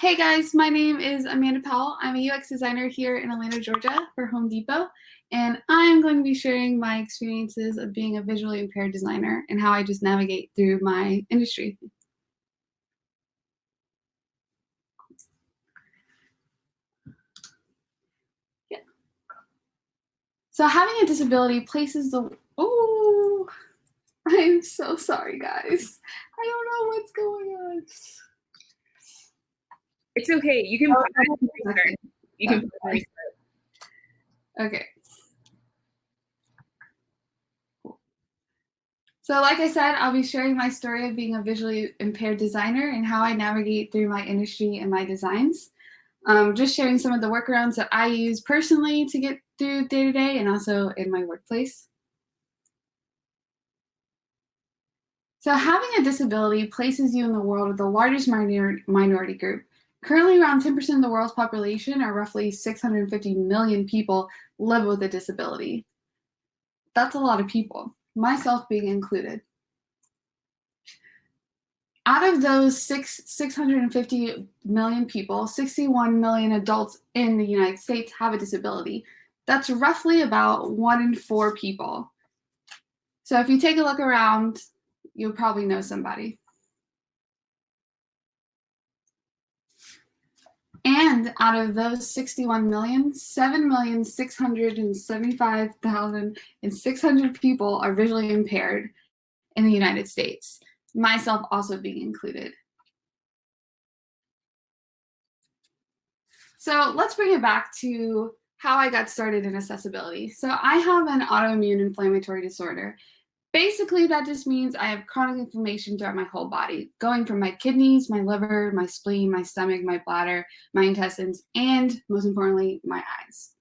Hey guys, my name is Amanda Powell. I'm a UX designer here in Atlanta, Georgia for Home Depot, and I'm going to be sharing my experiences of being a visually impaired designer and how I just navigate through my industry. Yeah. So having a disability places the, oh, I'm so sorry guys. I don't know what's going on. It's okay. You can restart. You can restart. Okay. So like I said, I'll be sharing my story of being a visually impaired designer and how I navigate through my industry and my designs. Just sharing some of the workarounds that I use personally to get through day to day and also in my workplace. So having a disability places you in the world with the largest minority group. Currently, around 10% of the world's population, or roughly 650 million people, live with a disability. That's a lot of people, myself being included. Out of those 650 million people, 61 million adults in the United States have a disability. That's roughly about 1 in 4 people. So if you take a look around, you'll probably know somebody. And out of those 61 million, 7,675,600 people are visually impaired in the United States, myself also being included. So let's bring it back to how I got started in accessibility. So I have an autoimmune inflammatory disorder. Basically, that just means I have chronic inflammation throughout my whole body, going from my kidneys, my liver, my spleen, my stomach, my bladder, my intestines, and most importantly, my eyes.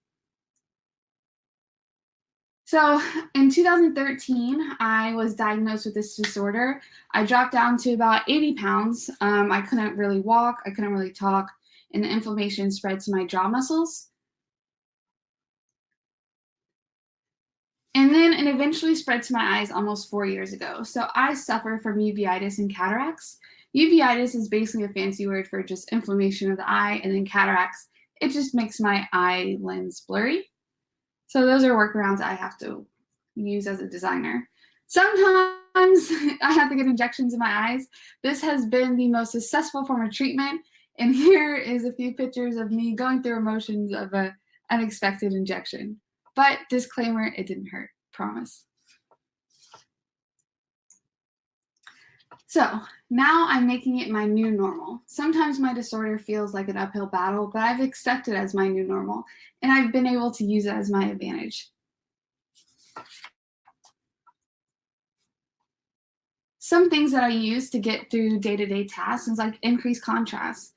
So in 2013, I was diagnosed with this disorder. I dropped down to about 80 pounds. I couldn't really walk, I couldn't really talk, and the inflammation spread to my jaw muscles. And then it eventually spread to my eyes almost 4 years ago. So I suffer from uveitis and cataracts. Uveitis is basically a fancy word for just inflammation of the eye, and then cataracts, it just makes my eye lens blurry. So those are workarounds I have to use as a designer. Sometimes I have to get injections in my eyes. This has been the most successful form of treatment. And here is a few pictures of me going through emotions of an unexpected injection. But disclaimer, it didn't hurt, promise. So now I'm making it my new normal. Sometimes my disorder feels like an uphill battle, but I've accepted it as my new normal, and I've been able to use it as my advantage. Some things that I use to get through day-to-day tasks is like increased contrast.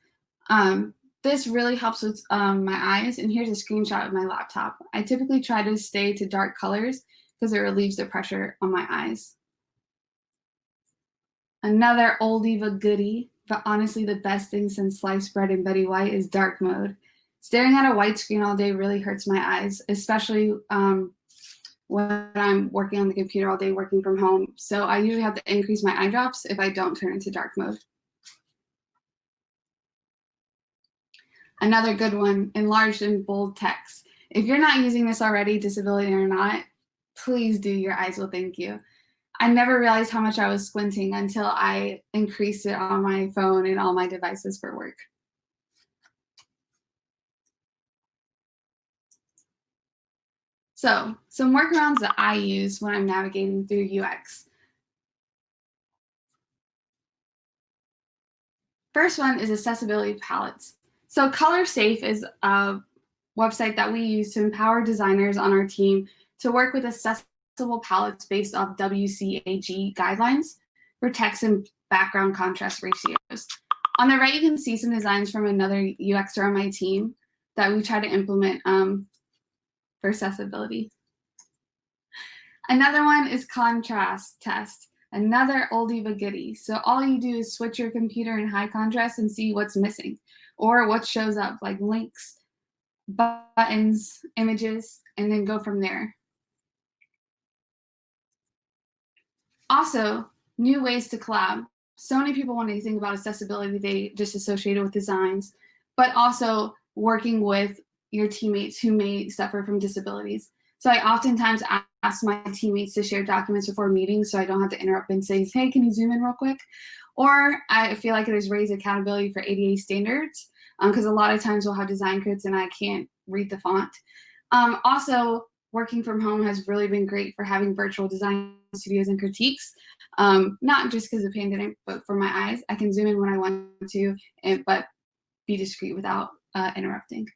This really helps with my eyes, and here's a screenshot of my laptop. I typically try to stay to dark colors because it relieves the pressure on my eyes. Another oldie but goodie, but honestly the best thing since sliced bread and Betty White is dark mode. Staring at a white screen all day really hurts my eyes, especially when I'm working on the computer all day working from home. So I usually have to increase my eye drops if I don't turn into dark mode. Another good one, enlarged in bold text. If you're not using this already, disability or not, please do. Your eyes will thank you. I never realized how much I was squinting until I increased it on my phone and all my devices for work. So some workarounds that I use when I'm navigating through UX. First one is accessibility palettes. So Color Safe is a website that we use to empower designers on our team to work with accessible palettes based off WCAG guidelines for text and background contrast ratios. On the right, you can see some designs from another UXer on my team that we try to implement for accessibility. Another one is Contrast Test. Another oldie but goodie. So all you do is switch your computer in high contrast and see what's missing or what shows up, like links, buttons, images, and then go from there. Also, new ways to collab. so many people, when they think about accessibility, they just associate it with designs, but also working with your teammates who may suffer from disabilities. So I oftentimes ask my teammates to share documents before meetings so I don't have to interrupt and say, hey, can you zoom in real quick? Or I feel like there's raised accountability for ADA standards, because a lot of times we'll have design crits and I can't read the font. Also, working from home has really been great for having virtual design studios and critiques, not just because of the pandemic, but for my eyes. I can zoom in when I want to, but be discreet without interrupting.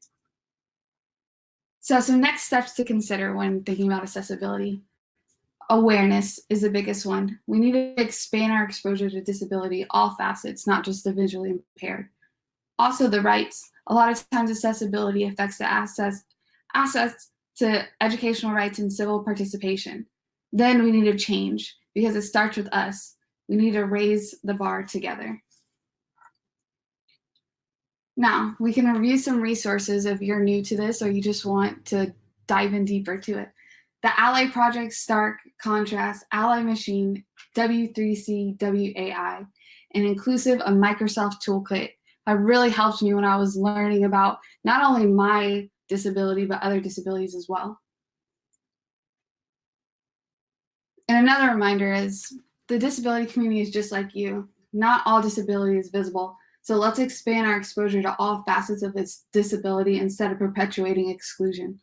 So some next steps to consider when thinking about accessibility. Awareness is the biggest one. We need to expand our exposure to disability, all facets, not just the visually impaired. Also, the rights. A lot of times accessibility affects the access to educational rights and civil participation. Then we need to change because it starts with us. We need to raise the bar together. Now, we can review some resources if you're new to this or you just want to dive in deeper to it. The Ally Project, Stark, Contrast, Ally Machine, W3C, WAI, and inclusive a Microsoft toolkit have really helped me when I was learning about not only my disability, but other disabilities as well. And another reminder is the disability community is just like you. Not all disability is visible. So let's expand our exposure to all facets of its disability instead of perpetuating exclusion.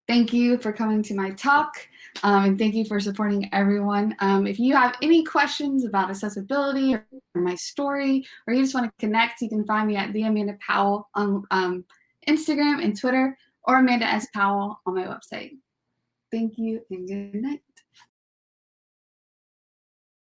Thank you for coming to my talk, and thank you for supporting everyone. If you have any questions about accessibility or my story, or you just want to connect, you can find me at the Amanda Powell on Instagram and Twitter, or Amanda S. Powell on my website. Thank you and good night.